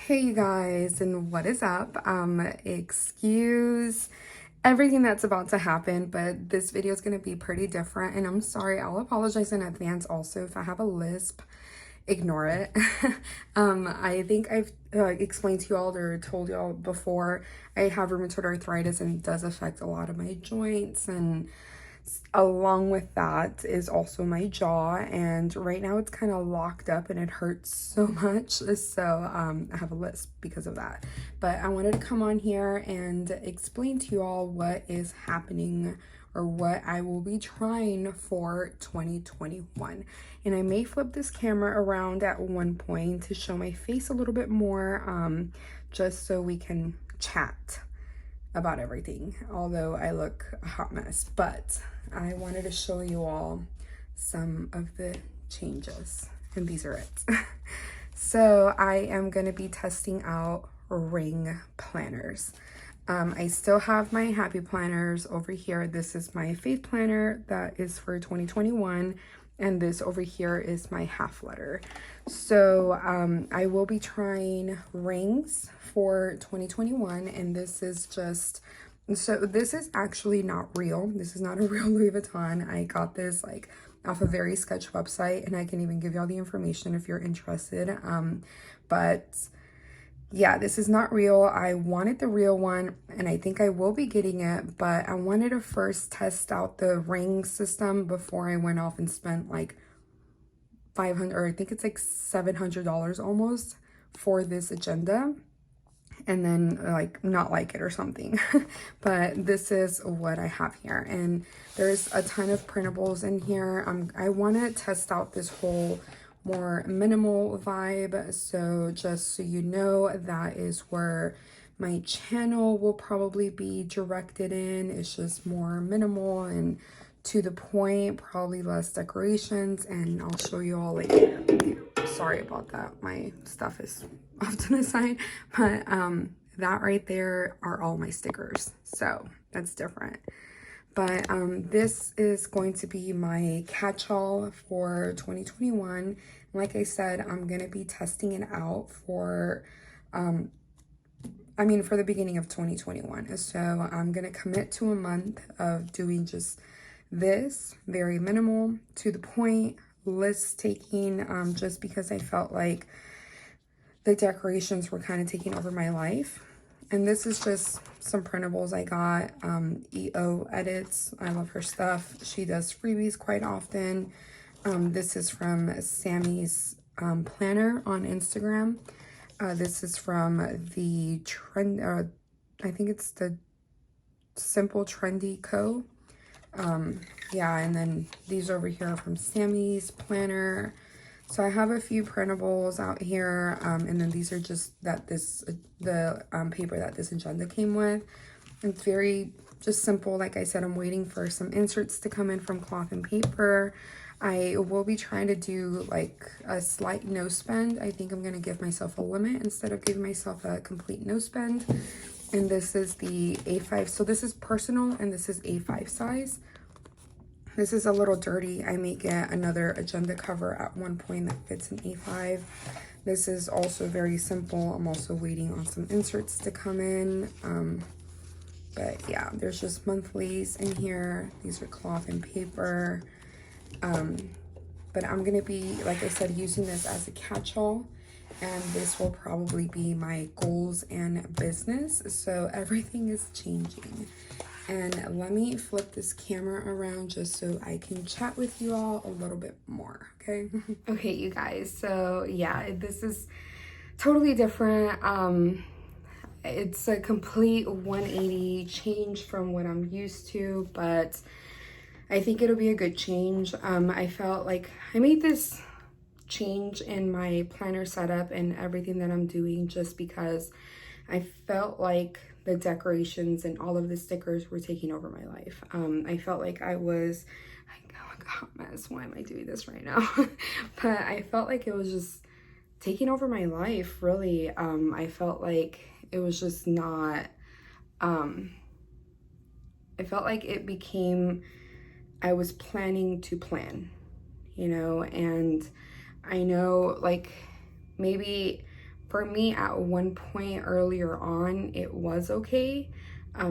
Hey you guys, and what is up? Excuse everything that's about to happen, but this video is going to be pretty different, and I'm sorry. I'll apologize in advance also if I have a lisp. Ignore it. I think I've explained to y'all or told y'all before, I have rheumatoid arthritis and it does affect a lot of my joints, and along with that is also my jaw, and right now it's kind of locked up and it hurts so much. So I have a lisp because of that, but I wanted to come on here and explain to you all what is happening or what I will be trying for 2021. And I may flip this camera around at one point to show my face a little bit more, just so we can chat about everything, although I look a hot mess. But I wanted to show you all some of the changes, and these are it. So I am going to be testing out ring planners. I still have my happy planners over here. This is my faith planner that is for 2021, and this over here is my half letter. So I will be trying rings for 2021, and this is just, so this is actually not real. This is not a real Louis Vuitton. I got this like off a very sketch website, and I can even give y'all the information if you're interested. But yeah, this is not real. I wanted the real one, and I think I will be getting it, but I wanted to first test out the ring system before I went off and spent like 500, or I think it's like $700 almost for this agenda, and then like not like it or something. But this is what I have here, and there's a ton of printables in here. I want to test out this whole more minimal vibe, so just so you know, that is where my channel will probably be directed in. It's just more minimal and to the point, probably less decorations, and I'll show you all later. Sorry about that, my stuff is off to the side, but that right there are all my stickers, so that's different. But this is going to be my catch-all for 2021. Like I said, I'm going to be testing it out for, for the beginning of 2021. So I'm going to commit to a month of doing just this, very minimal, to the point, list taking, just because I felt like the decorations were kind of taking over my life. And this is just some printables I got. EO Edits, I love her stuff. She does freebies quite often. This is from Sammy's planner on Instagram. This is from the trend, I think it's the Simple Trendy Co. Yeah, and then these over here are from Sammy's planner. So I have a few printables out here, and then these are just the paper that this agenda came with. It's very just simple. Like I said, I'm waiting for some inserts to come in from cloth and paper. I will be trying to do like a slight no spend. I think I'm going to give myself a limit instead of giving myself a complete no spend. And this is the A5. So this is personal, and this is A5 size. This is a little dirty. I may get another agenda cover at one point that fits an A5. This is also very simple. I'm also waiting on some inserts to come in. But yeah, there's just monthlies in here. These are cloth and paper. But I'm going to be, like I said, using this as a catch-all. And this will probably be my goals and business. So everything is changing. And let me flip this camera around just so I can chat with you all a little bit more, okay? Okay, you guys, so yeah, this is totally different. It's a complete 180 change from what I'm used to, but I think it'll be a good change. I felt like I made this change in my planner setup and everything that I'm doing just because I felt like the decorations and all of the stickers were taking over my life. I felt like I was like, oh my god, mess, why am I doing this right now? But I felt like it was just taking over my life, really. I felt like it was just not, I felt like it became, I was planning to plan, you know, and I know like maybe for me at one point earlier on, it was okay,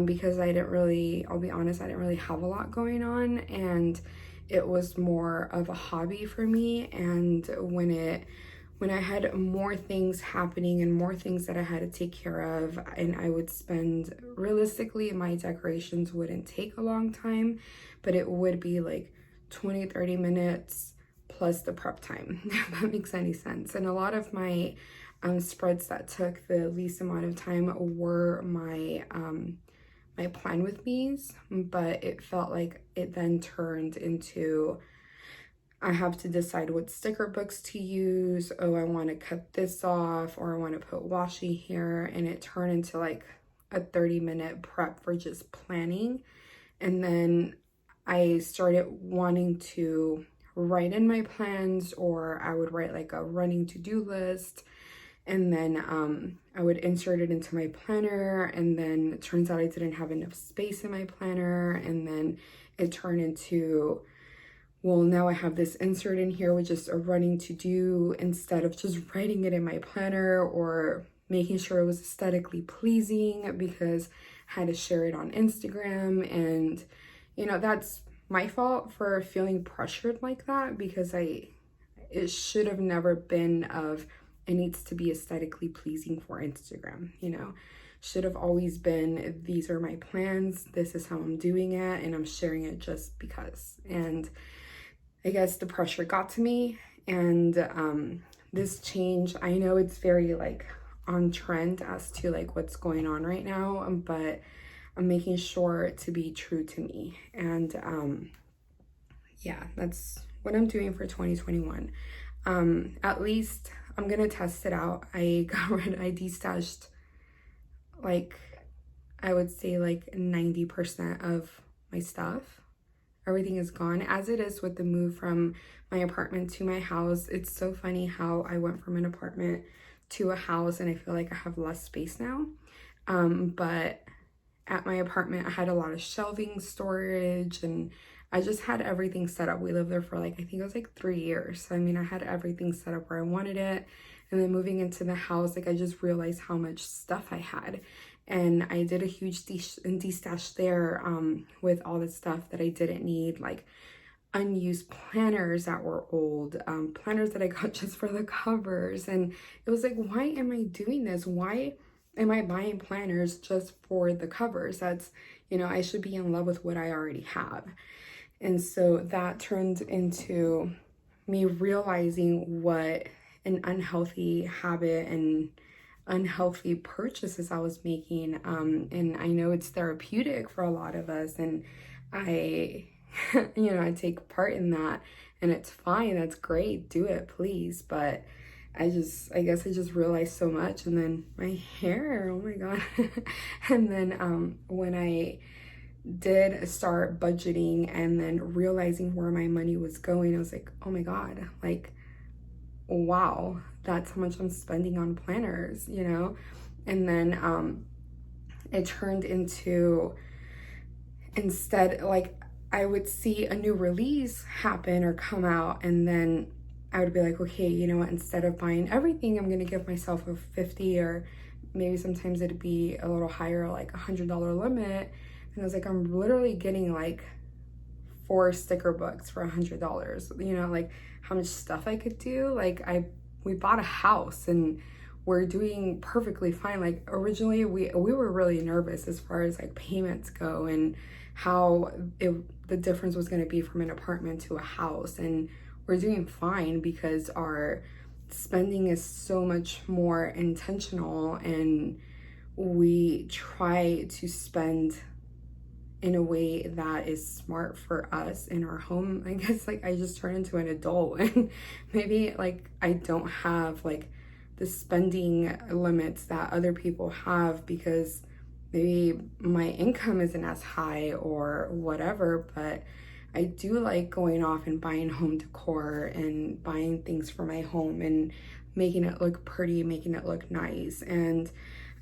because I didn't really, I'll be honest, I didn't really have a lot going on, and it was more of a hobby for me. And when I had more things happening and more things that I had to take care of, and I would spend, realistically, my decorations wouldn't take a long time, but it would be like 20-30 minutes plus the prep time, if that makes any sense. And a lot of my spreads that took the least amount of time were my my plan with me's, but it felt like it then turned into, I have to decide what sticker books to use. Oh, I want to cut this off, or I want to put washi here. And it turned into like a 30-minute prep for just planning. And then I started wanting to write in my plans, or I would write like a running to-do list. And then I would insert it into my planner, and then it turns out I didn't have enough space in my planner. And then it turned into, well, now I have this insert in here with just a running to do, instead of just writing it in my planner or making sure it was aesthetically pleasing, because I had to share it on Instagram. And you know, that's my fault for feeling pressured like that, because it should have never been of, it needs to be aesthetically pleasing for Instagram, you know. Should have always been, these are my plans, this is how I'm doing it, and I'm sharing it just because. And I guess the pressure got to me, and this change, I know it's very like on trend as to like what's going on right now, but I'm making sure to be true to me. And yeah, that's what I'm doing for 2021. At least I'm gonna test it out. I destashed, like, I would say like 90% of my stuff. Everything is gone, as it is with the move from my apartment to my house. It's so funny how I went from an apartment to a house, and I feel like I have less space now. But at my apartment, I had a lot of shelving, storage, and I just had everything set up. We lived there for like, I think it was like 3 years. So, I mean, I had everything set up where I wanted it. And then moving into the house, like, I just realized how much stuff I had. And I did a huge destash there with all the stuff that I didn't need, like unused planners that were old, planners that I got just for the covers. And it was like, why am I doing this? Why am I buying planners just for the covers? That's, you know, I should be in love with what I already have. And so that turned into me realizing what an unhealthy habit and unhealthy purchases I was making. And I know it's therapeutic for a lot of us, and I, you know, I take part in that, and it's fine. That's great. Do it, please. But I guess I just realized so much. And then my hair, oh my God. And then when I did start budgeting and then realizing where my money was going, I was like, oh my God, like, wow, that's how much I'm spending on planners, you know? And then it turned into, instead, like, I would see a new release happen or come out, and then I would be like, okay, you know what, instead of buying everything, I'm gonna give myself a 50, or maybe sometimes it'd be a little higher, like $100 limit. And I was like, I'm literally getting like 4 sticker books for $100. You know, like how much stuff I could do. Like we bought a house and we're doing perfectly fine. Like originally we were really nervous as far as like payments go, and how the difference was going to be from an apartment to a house. And we're doing fine because our spending is so much more intentional, and we try to spend in a way that is smart for us in our home. I guess like I just turned into an adult, and maybe like I don't have like the spending limits that other people have, because maybe my income isn't as high or whatever. But I do like going off and buying home decor and buying things for my home and making it look pretty, making it look nice. And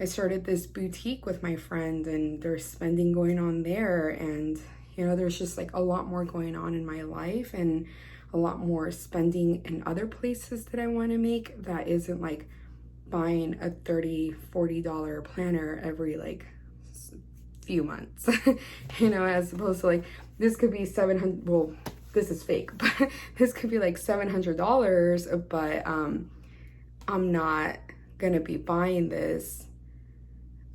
I started this boutique with my friend, and there's spending going on there. And, you know, there's just like a lot more going on in my life, and a lot more spending in other places that I want to make that isn't like buying a $30-$40 planner every like few months. You know, as opposed to like this could be 700, well, this is fake, but this could be like $700, but I'm not gonna be buying this.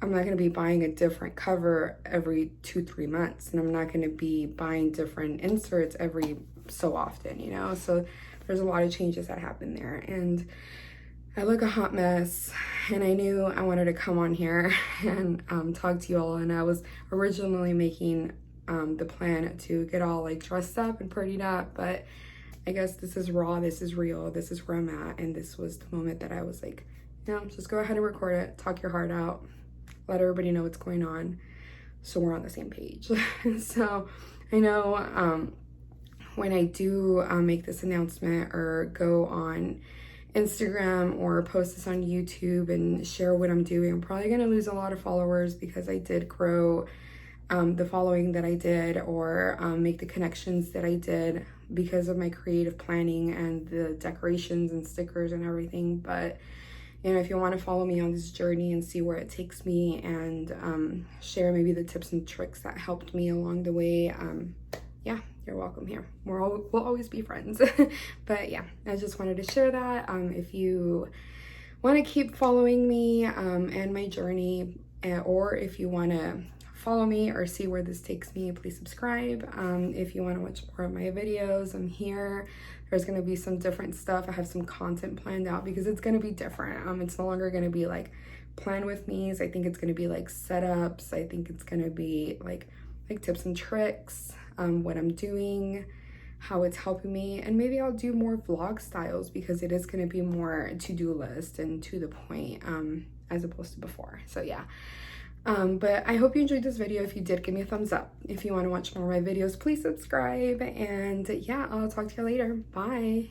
I'm not gonna be buying a different cover every 2-3 months, and I'm not gonna be buying different inserts every so often, you know. So there's a lot of changes that happen there, and I look a hot mess, and I knew I wanted to come on here and talk to you all. And I was originally making the plan to get all like dressed up and prettied up, but I guess this is raw, this is real, this is where I'm at, and this was the moment that I was like, no, just go ahead and record it, talk your heart out, let everybody know what's going on, so we're on the same page. So I know when I do make this announcement or go on Instagram or post this on YouTube and share what I'm doing, I'm probably gonna lose a lot of followers because I did grow the following that I did, or make the connections that I did because of my creative planning and the decorations and stickers and everything. But you know, if you want to follow me on this journey and see where it takes me, and share maybe the tips and tricks that helped me along the way, yeah, you're welcome here. We'll always be friends. But yeah, I just wanted to share that. If you want to keep following me and my journey, or if you want to follow me or see where this takes me, please subscribe. If you want to watch more of my videos, I'm here. There's going to be some different stuff. I have some content planned out because it's going to be different. It's no longer going to be like plan with me's. I think it's going to be like setups. I think it's going to be like tips and tricks, what I'm doing, how it's helping me, and maybe I'll do more vlog styles because it is going to be more to-do list and to the point, as opposed to before. So yeah. But I hope you enjoyed this video. If you did, give me a thumbs up. If you want to watch more of my videos, please subscribe. And yeah, I'll talk to you later. Bye.